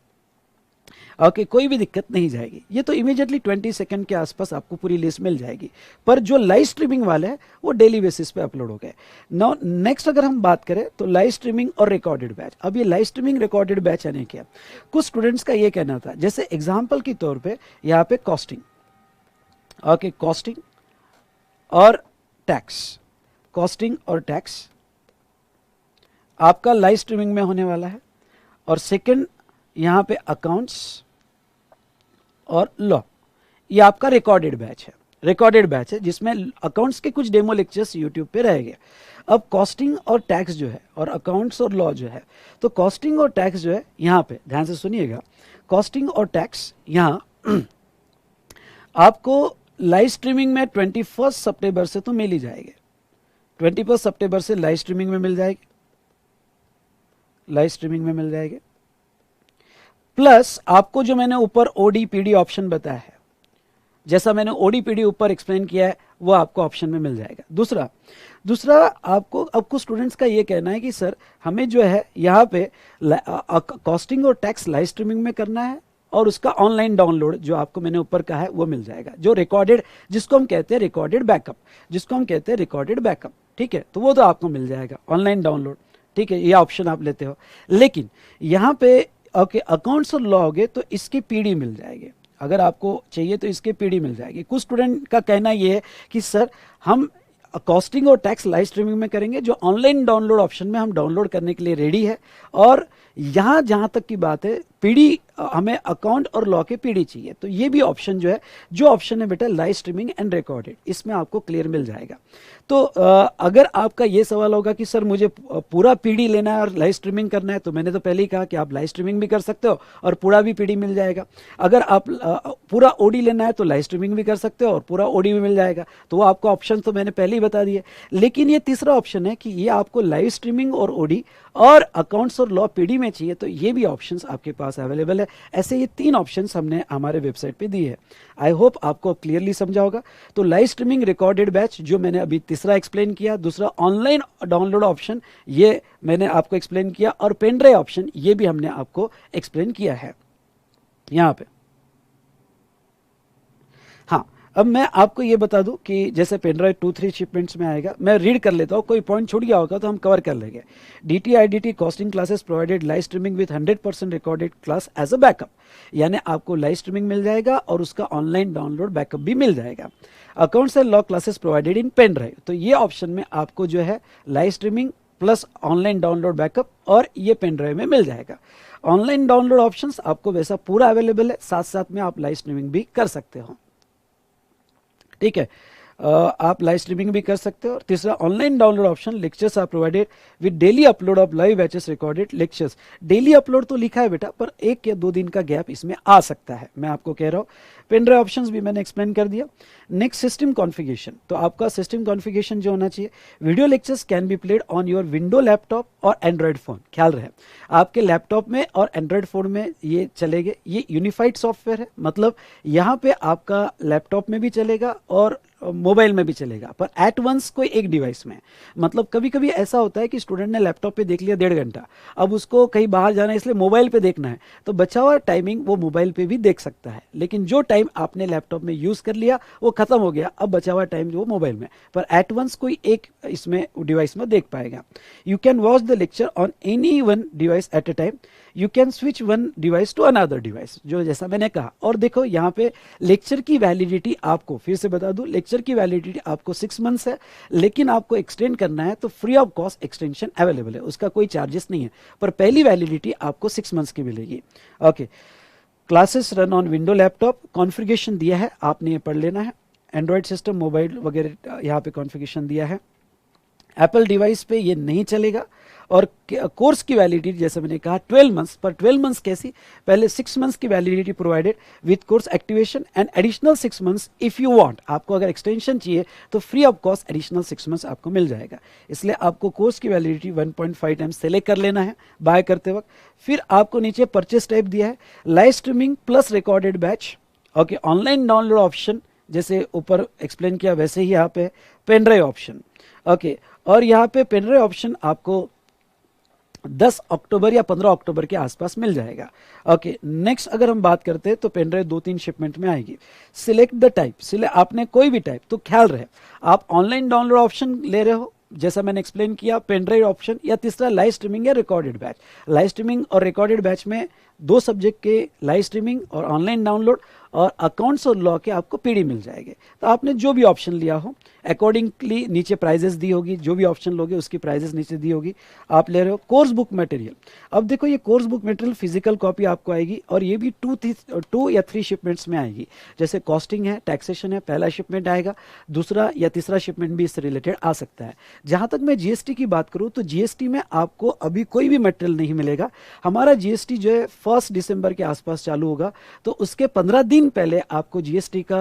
ओके, कोई भी दिक्कत नहीं जाएगी। ये तो इमीडिएटली 20 सेकंड के आसपास आपको पूरी लिस्ट मिल जाएगी। पर जो लाइव स्ट्रीमिंग वाले हैं वो डेली बेसिस पे अपलोड हो गए। नाउ नेक्स्ट अगर हम बात करें तो लाइव स्ट्रीमिंग और रिकॉर्डेड बैच। अब ये लाइव स्ट्रीमिंग रिकॉर्डेड बैच यानी क्या? कुछ स्टूडेंट्स का ये कहना था, जैसे एग्जाम्पल के तौर पर यहाँ पे कॉस्टिंग, ओके कॉस्टिंग और टैक्स, कॉस्टिंग और टैक्स आपका लाइव स्ट्रीमिंग में होने वाला है। और सेकंड यहां पे अकाउंट्स और लॉ, ये आपका रिकॉर्डेड बैच है, रिकॉर्डेड बैच है जिसमें अकाउंट्स के कुछ डेमो लेक्चर्स यूट्यूब पे रहेंगे। अब कॉस्टिंग और टैक्स जो है और अकाउंट्स और लॉ जो है, तो कॉस्टिंग और टैक्स जो है यहाँ पे ध्यान से सुनिएगा, कॉस्टिंग और टैक्स यहाँ आपको लाइव स्ट्रीमिंग में 21 सितंबर से तो मिल ही जाएंगे, 21 सितंबर से लाइव स्ट्रीमिंग में मिल जाएगी, लाइव स्ट्रीमिंग में मिल जाएंगे। प्लस आपको जो मैंने ऊपर ओडी पीडी ऑप्शन बताया है, जैसा मैंने ओडी पीडी ऊपर एक्सप्लेन किया है, वो आपको ऑप्शन में मिल जाएगा। दूसरा आपको, अब कुछ स्टूडेंट्स का ये कहना है कि सर हमें जो है यहाँ पे कॉस्टिंग और टैक्स लाइव स्ट्रीमिंग में करना है, और उसका ऑनलाइन डाउनलोड जो आपको मैंने ऊपर कहा है वो मिल जाएगा, जो रिकॉर्डेड, जिसको हम कहते हैं रिकॉर्डेड बैकअप, जिसको हम कहते हैं रिकॉर्डेड बैकअप। ठीक है, तो वो तो आपको मिल जाएगा ऑनलाइन डाउनलोड। ठीक है, ये ऑप्शन आप लेते हो। लेकिन यहाँ पे ओके अकाउंट्स और लॉ हो गए तो इसकी पीडी मिल जाएगी, अगर आपको चाहिए तो इसके पीडी मिल जाएगी। कुछ स्टूडेंट का कहना ये है कि सर हम कॉस्टिंग और टैक्स लाइव स्ट्रीमिंग में करेंगे, जो ऑनलाइन डाउनलोड ऑप्शन में हम डाउनलोड करने के लिए रेडी है। और यहाँ जहाँ तक की बात है पीडी, हमें अकाउंट और लॉ के पीडी चाहिए, तो ये भी ऑप्शन जो है, जो ऑप्शन है बेटा लाइव स्ट्रीमिंग एंड रिकॉर्डेड, इसमें आपको क्लियर मिल जाएगा। तो अगर आपका ये सवाल होगा कि सर मुझे पूरा पीडी लेना है और लाइव स्ट्रीमिंग करना है, तो मैंने तो पहले ही कहा कि आप लाइव स्ट्रीमिंग भी कर सकते हो और पूरा भी पीडी मिल जाएगा। अगर आप पूरा ओडी लेना है तो लाइव स्ट्रीमिंग भी कर सकते हो और पूरा ओडी भी मिल जाएगा, तो वो आपको ऑप्शन तो मैंने पहले ही बता दिए। लेकिन ये तीसरा ऑप्शन है कि ये आपको लाइव स्ट्रीमिंग और ओडी और अकाउंट्स और लॉ पीडी में चाहिए, तो ये भी ऑप्शंस आपके पास पास अवेलेबल है। ऐसे ये 3 ऑप्शंस हमने हमारे वेबसाइट पे दिए हैं। आई होप आपको क्लियरली समझा होगा। तो लाइव स्ट्रीमिंग, रिकॉर्डेड बैच जो मैंने अभी तीसरा एक्सप्लेन किया, दूसरा ऑनलाइन डाउनलोड ऑप्शन ये मैंने आपको एक्सप्लेन किया, और पेन ड्राइव ऑप्शन ये भी हमने आपको एक्सप्लेन किया है यहाँ पे। हाँ, अब मैं आपको ये बता दूं कि जैसे पेन ड्राइव 2-3 शिपमेंट्स में आएगा, मैं रीड कर लेता हूँ, कोई पॉइंट छूट गया होगा तो हम कवर कर लेंगे। DT-IDT costing classes provided live streaming with 100% recorded class as a backup, यानी आपको लाइव स्ट्रीमिंग मिल जाएगा और उसका ऑनलाइन डाउनलोड बैकअप भी मिल जाएगा। Accounts and law classes provided in pen drive, तो ये ऑप्शन में आपको जो है live streaming plus online download backup और ये पेन ड्राइव में मिल जाएगा। ऑनलाइन डाउनलोड ऑप्शंस आपको वैसा पूरा अवेलेबल है, साथ साथ में आप लाइव स्ट्रीमिंग भी कर सकते हो। ठीक है, आप लाइव स्ट्रीमिंग भी कर सकते हो। और तीसरा online download option, lectures are provided with daily upload of live batches recorded lectures. Daily upload तो लिखा है बेटा, पर 1 या 2 दिन का गैप इसमें आ सकता है, मैं आपको कह रहा हूँ। पेन ड्राइव ऑप्शंस भी मैंने एक्सप्लेन कर दिया। नेक्स्ट, सिस्टम कॉन्फ़िगरेशन, तो आपका सिस्टम कॉन्फ़िगरेशन जो होना चाहिए, video lectures can be played on your window laptop और एंड्रॉयड फ़ोन। ख्याल रहे, आपके लैपटॉप में और एंड्रॉयड फ़ोन में ये चलेंगे। ये यूनिफाइड सॉफ्टवेयर है, मतलब यहाँ पे आपका लैपटॉप में भी चलेगा और मोबाइल में भी चलेगा, पर एट वंस कोई एक डिवाइस में। मतलब कभी कभी ऐसा होता है कि स्टूडेंट ने लैपटॉप पे देख लिया 1.5 घंटा, अब उसको कहीं बाहर जाना है इसलिए मोबाइल पे देखना है, तो बचा हुआ टाइमिंग वो मोबाइल पे भी देख सकता है। लेकिन जो टाइम आपने लैपटॉप में यूज़ कर लिया वो खत्म हो गया, अब बचा हुआ टाइम जो वो मोबाइल में, पर एट वंस कोई एक इसमें डिवाइस में देख पाएगा। You can watch the lecture on any one device at a time, you can switch one device to another device, जो जैसा मैंने कहा। और देखो यहाँ पे लेक्चर की वैलिडिटी आपको फिर से बता दूं, लेक्चर की वैलिडिटी आपको 6 मंथ्स है, लेकिन आपको एक्सटेंड करना है तो free of cost extension available है, उसका कोई चार्जेस नहीं है, पर पहली वैलिडिटी आपको 6 मंथ्स की मिलेगी। Okay, classes run on window laptop, configuration दिया है, आपने ये पढ़ लेना है। एंड्रॉयड सिस्टम, मोबाइल वगैरह यहाँ पे कॉन्फ़िगरेशन दिया है। एप्पल डिवाइस पे ये नहीं चलेगा। और कोर्स की वैलिडिटी जैसे मैंने कहा 12 मंथ्स, पर 12 मंथ्स कैसी, पहले 6 मंथ्स की validity provided with course activation and additional 6 months if you want. आपको अगर एक्सटेंशन चाहिए तो free of cost additional 6 months आपको मिल जाएगा। इसलिए आपको कोर्स की वैलिडिटी 1.5 टाइम्स सेलेक्ट कर लेना है बाय करते वक्त। फिर आपको नीचे परचेस टाइप दिया है, live streaming plus recorded batch. Okay, online download option जैसे ऊपर एक्सप्लेन किया वैसे ही यहाँ पे पेन ड्राइव ऑप्शन। ओके, और यहाँ पे पेन ड्राइव ऑप्शन आपको 10 अक्टूबर या 15 अक्टूबर के आसपास मिल जाएगा। ओके, नेक्स्ट अगर हम बात करते हैं तो पेन ड्राइव 2-3 शिपमेंट में आएगी। सिलेक्ट द टाइप, सिलेक्ट आपने कोई भी टाइप, तो ख्याल रहे आप ऑनलाइन डाउनलोड ऑप्शन ले रहे हो जैसा मैंने एक्सप्लेन किया, पेन ड्राइव ऑप्शन, या तीसरा लाइव स्ट्रीमिंग या रिकॉर्डेड बैच। लाइव स्ट्रीमिंग और रिकॉर्डेड बैच में 2 सब्जेक्ट के लाइव स्ट्रीमिंग और ऑनलाइन डाउनलोड, और अकाउंट्स और लॉ के आपको पीडी मिल जाएंगे। तो आपने जो भी ऑप्शन लिया हो अकॉर्डिंगली नीचे प्राइजेस दी होगी, जो भी ऑप्शन लोगे उसकी प्राइजेस नीचे दी होगी, आप ले रहे हो। कोर्स बुक मटेरियल, अब देखो ये course book material physical copy आपको आएगी, और ये भी 2 या 3 शिपमेंट्स में आएगी। जैसे कॉस्टिंग है, टैक्सेशन है, पहला शिपमेंट आएगा, दूसरा या तीसरा शिपमेंट भी इससे रिलेटेड आ सकता है। जहां तक मैं जीएसटी की बात करूं तो जीएसटी में आपको अभी कोई भी मटेरियल नहीं मिलेगा। हमारा जीएसटी जो है 1 दिसंबर के आसपास चालू होगा, तो उसके 15 दिन पहले आपको जीएसटी का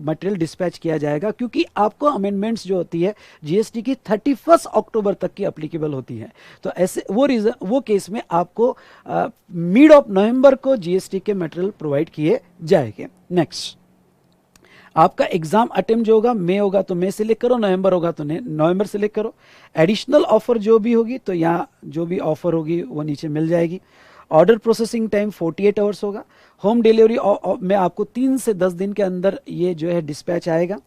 मटेरियल डिस्पैच किया जाएगा, क्योंकि आपको अमेंडमेंट्स जो होती है जीएसटी की 31 अक्टूबर तक की एप्लीकेबल होती है। तो ऐसे वो केस में आपको मिड ऑफ नवंबर को जीएसटी के मटेरियल प्रोवाइड किए जाएंगे। नेक्स्ट, आपका एग्जाम अटेम्प्ट जो होगा मई होगा तो मई सिलेक्ट करो, नवंबर होगा तो नवंबर सिलेक्ट करो। एडिशनल ऑफर जो भी होगी तो यहाँ जो भी ऑफर होगी वो नीचे मिल जाएगी। ऑर्डर प्रोसेसिंग टाइम 48 आवर्स होगा। होम डिलीवरी में आपको 3 से 10 दिन के अंदर ये जो है डिस्पैच आएगा।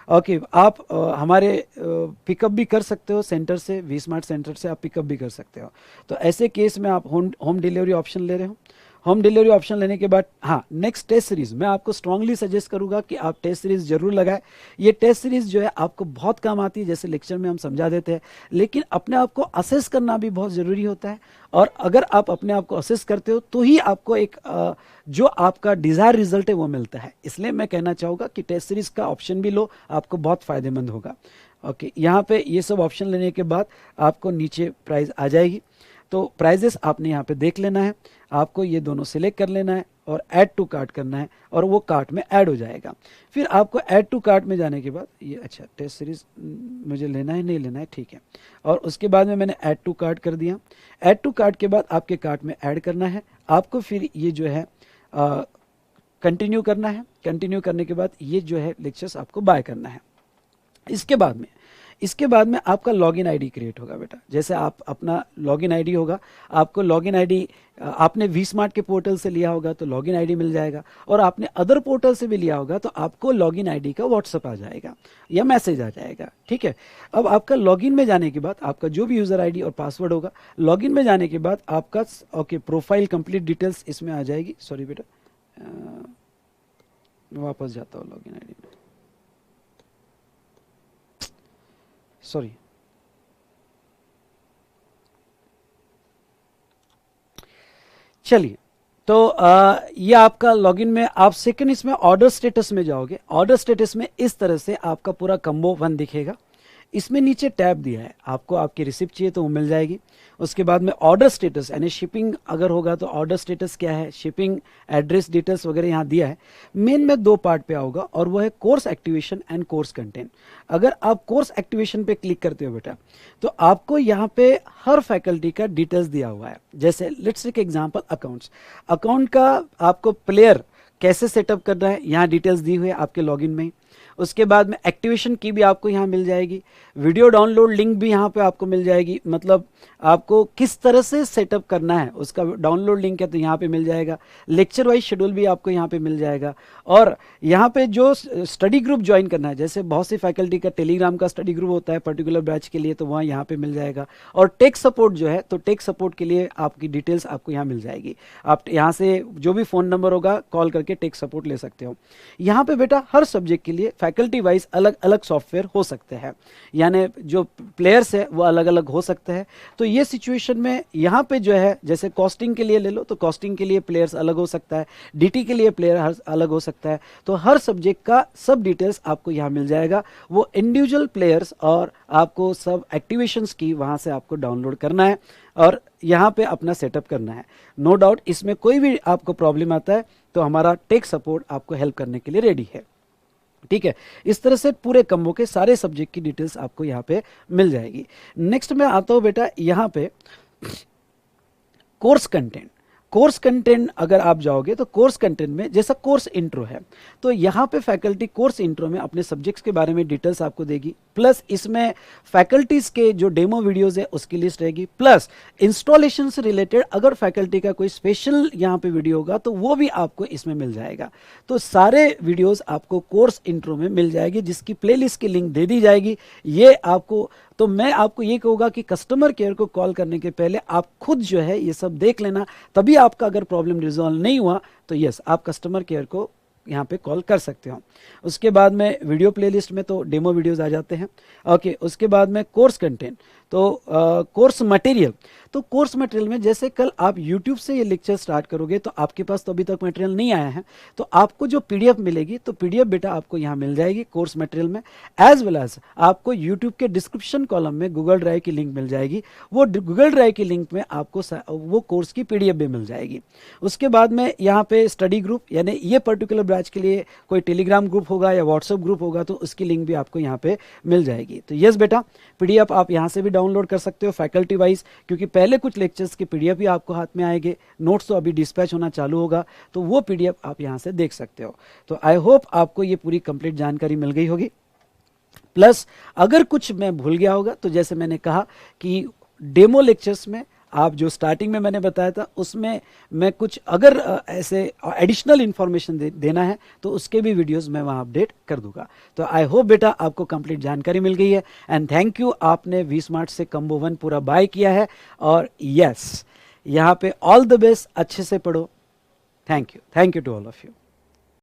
ओके, आप हमारे पिकअप भी कर सकते हो सेंटर से, वी स्मार्ट सेंटर से आप पिकअप भी कर सकते हो। तो ऐसे केस में आप होम डिलीवरी ऑप्शन ले रहे हो। होम डिलीवरी ऑप्शन लेने के बाद हाँ, नेक्स्ट टेस्ट सीरीज मैं आपको स्ट्रांगली सजेस्ट करूंगा कि आप टेस्ट सीरीज जरूर लगाएं। ये टेस्ट सीरीज जो है आपको बहुत काम आती है, जैसे लेक्चर में हम समझा देते हैं, लेकिन अपने आप को असेस करना भी बहुत ज़रूरी होता है। और अगर आप अपने आप को असेस करते हो तो ही आपको एक जो आपका डिज़ायर रिजल्ट है वो मिलता है। इसलिए मैं कहना चाहूँगा कि टेस्ट सीरीज का ऑप्शन भी लो, आपको बहुत फ़ायदेमंद होगा। ओके, यहाँ पे ये सब ऑप्शन लेने के बाद आपको नीचे प्राइस आ जाएगी। तो प्राइजेस आपने यहाँ पे देख लेना है, आपको ये दोनों सिलेक्ट कर लेना है और ऐड टू कार्ट करना है, और वो कार्ट में ऐड हो जाएगा। फिर आपको ऐड टू कार्ट में जाने के बाद ये अच्छा टेस्ट सीरीज मुझे लेना है नहीं लेना है, ठीक है, और उसके बाद में मैंने ऐड टू कार्ट कर दिया। ऐड टू कार्ट के बाद आपके कार्ट में ऐड करना है। आपको फिर ये जो है कंटिन्यू करना है। कंटिन्यू करने के बाद ये जो है लेक्चर्स आपको बाय करना है। इसके बाद में आपका लॉगिन आईडी क्रिएट होगा बेटा। जैसे आप अपना लॉगिन आईडी होगा, आपको लॉगिन आईडी आपने वी स्मार्ट के पोर्टल से लिया होगा तो लॉगिन आईडी मिल जाएगा, और आपने अदर पोर्टल से भी लिया होगा तो आपको लॉगिन आईडी का व्हाट्सएप आ जाएगा या मैसेज आ जाएगा। ठीक है, अब आपका लॉगिन में जाने के बाद आपका जो भी यूजर आईडी और पासवर्ड होगा, लॉगिन में जाने के बाद आपका ओके प्रोफाइल कंप्लीट डिटेल्स इसमें आ जाएगी। सॉरी बेटा, मैं वापस जाता हूँ लॉगिन आईडी में, सॉरी। चलिए, तो ये आपका लॉगिन में आप सेकंड इसमें ऑर्डर स्टेटस में जाओगे। ऑर्डर स्टेटस में इस तरह से आपका पूरा कम्बो 1 दिखेगा। इसमें नीचे टैब दिया है, आपको आपकी रिसिप्ट चाहिए तो वो मिल जाएगी। उसके बाद में ऑर्डर स्टेटस यानी शिपिंग अगर होगा तो ऑर्डर स्टेटस क्या है, शिपिंग एड्रेस डिटेल्स वगैरह यहाँ दिया है। मेन में 2 पार्ट पे आओगा और वो है course activation and course content. अगर आप कोर्स एक्टिवेशन पे क्लिक करते हो बेटा तो आपको यहाँ पे हर फैकल्टी का डिटेल्स दिया हुआ है। जैसे let's take example accounts, account का आपको प्लेयर कैसे सेटअप करना है यहाँ डिटेल्स दी हुई है आपके लॉगिन में। उसके बाद में एक्टिवेशन की भी आपको यहाँ मिल जाएगी, वीडियो डाउनलोड लिंक भी यहाँ पे आपको मिल जाएगी, मतलब आपको किस तरह से सेटअप करना है उसका डाउनलोड लिंक है तो यहाँ पे मिल जाएगा। लेक्चर वाइज शेड्यूल भी आपको यहाँ पे मिल जाएगा, और यहाँ पे जो स्टडी ग्रुप ज्वाइन करना है, जैसे बहुत सी फैकल्टी का टेलीग्राम का स्टडी ग्रुप होता है पर्टिकुलर बैच के लिए, तो वहाँ यहाँ पे मिल जाएगा। और टेक सपोर्ट जो है, तो टेक सपोर्ट के लिए आपकी डिटेल्स आपको यहाँ मिल जाएगी। आप यहाँ से जो भी फ़ोन नंबर होगा कॉल करके टेक सपोर्ट ले सकते हो। यहाँ पे बेटा हर सब्जेक्ट के लिए फैकल्टी वाइज अलग अलग सॉफ्टवेयर हो सकते हैं, यानी जो प्लेयर्स है वो अलग अलग हो सकते हैं। तो ये सिचुएशन में यहाँ पे जो है, जैसे कॉस्टिंग के लिए ले लो तो कॉस्टिंग के लिए प्लेयर्स अलग हो सकता है, डीटी के लिए प्लेयर अलग हो सकता है। तो हर सब्जेक्ट का सब डिटेल्स आपको यहाँ मिल जाएगा। वो इंडिविजुअल प्लेयर्स और आपको सब एक्टिवेशंस की वहाँ से आपको डाउनलोड करना है और यहाँ पे अपना सेटअप करना है। नो डाउट इसमें कोई भी आपको प्रॉब्लम आता है तो हमारा टेक सपोर्ट आपको हेल्प करने के लिए रेडी है। ठीक है, इस तरह से पूरे कम्बो के सारे सब्जेक्ट की डिटेल्स आपको यहाँ पे मिल जाएगी। नेक्स्ट मैं आता हूँ बेटा यहाँ पे कोर्स कंटेंट। कोर्स कंटेंट अगर आप जाओगे तो कोर्स कंटेंट में जैसा कोर्स इंट्रो है तो यहाँ पे फैकल्टी कोर्स इंट्रो में अपने सब्जेक्ट्स के बारे में डिटेल्स आपको देगी, प्लस इसमें फैकल्टीज के जो डेमो वीडियोस है उसकी लिस्ट रहेगी, प्लस इंस्टॉलेशन से रिलेटेड अगर फैकल्टी का कोई स्पेशल यहाँ पे वीडियो होगा तो वो भी आपको इसमें मिल जाएगा। तो सारे वीडियोस आपको कोर्स इंट्रो में मिल जाएगी, जिसकी प्लेलिस्ट की लिंक दे दी जाएगी। ये आपको, तो मैं आपको ये कहूँगा कि कस्टमर केयर को कॉल करने के पहले आप खुद जो है ये सब देख लेना, तभी आपका अगर प्रॉब्लम रिजॉल्व नहीं हुआ तो यस आप कस्टमर केयर को यहाँ पे कॉल कर सकते हो। उसके बाद में वीडियो प्लेलिस्ट में तो डेमो वीडियोस आ जाते हैं। ओके, उसके बाद में कोर्स कंटेंट, तो कोर्स मटेरियल। तो कोर्स मटेरियल में जैसे कल आप YouTube से ये लेक्चर स्टार्ट करोगे तो आपके पास तो अभी तक मटेरियल नहीं आया है, तो आपको जो PDF मिलेगी तो PDF बेटा आपको यहाँ मिल जाएगी कोर्स मटेरियल में, एज वेल एज आपको YouTube के डिस्क्रिप्शन कॉलम में गूगल ड्राइव की लिंक मिल जाएगी। वो गूगल ड्राइव की लिंक में आपको वो कोर्स की PDF भी मिल जाएगी। उसके बाद में यहाँ पे स्टडी ग्रुप, यानी ये पर्टिकुलर बैच के लिए कोई टेलीग्राम ग्रुप होगा या व्हाट्सएप ग्रुप होगा तो उसकी लिंक भी आपको यहाँ पे मिल जाएगी। तो यस बेटा PDF आप यहाँ से भी डाउनलोड कर सकते हो फैकल्टी वाइज, क्योंकि पहले कुछ लेक्चर्स के PDF भी आपको हाथ में आएंगे, नोट्स तो अभी डिस्पैच होना चालू होगा, तो वो PDF आप यहाँ से देख सकते हो। तो आई होप आपको ये पूरी कंप्लीट जानकारी मिल गई होगी। प्लस अगर कुछ मैं भूल गया होगा तो जैसे मैंने कहा कि डेमो लेक्चर्स में आप जो स्टार्टिंग में मैंने बताया था उसमें मैं कुछ अगर ऐसे एडिशनल इन्फॉर्मेशन देना है तो उसके भी वीडियोस मैं वहाँ अपडेट कर दूंगा। तो आई होप बेटा आपको कंप्लीट जानकारी मिल गई है एंड थैंक यू, आपने वी स्मार्ट से कम्बो 1 पूरा बाय किया है और यस यहाँ पे ऑल द बेस्ट, अच्छे से पढ़ो। Thank you to all of you.